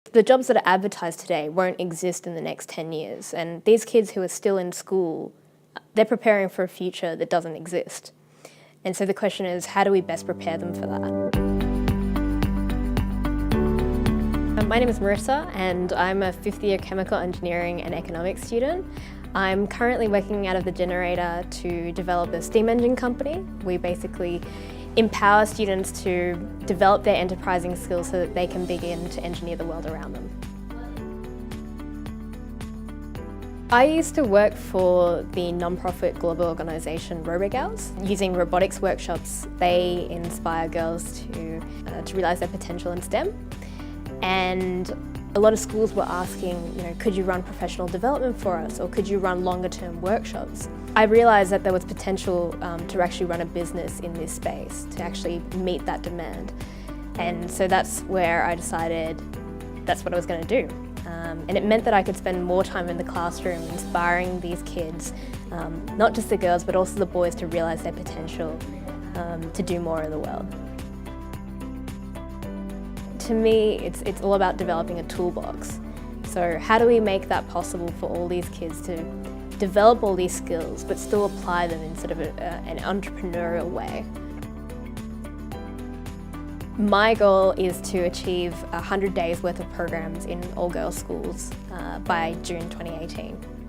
The jobs that are advertised today won't exist in the next 10 years, and these kids who are still in school, they're preparing for a future that doesn't exist. And so the question is, how do we best prepare them for that? My name is Marissa, and I'm a fifth-year chemical engineering and economics student. I'm currently working out of the Generator to develop a steam engine company. We basically empower students to develop their enterprising skills so that they can begin to engineer the world around them. I used to work for the non-profit global organisation RoboGirls. Using robotics workshops, they inspire girls to realise their potential in STEM. And a lot of schools were asking, could you run professional development for us, or could you run longer-term workshops? I realised that there was potential to actually run a business in this space, to actually meet that demand. And so that's where I decided that's what I was going to do. And it meant that I could spend more time in the classroom inspiring these kids, not just the girls, but also the boys, to realise their potential to do more in the world. To me, it's all about developing a toolbox. So how do we make that possible for all these kids to develop all these skills but still apply them in sort of an entrepreneurial way? My goal is to achieve 100 days worth of programs in all-girls schools by June 2018.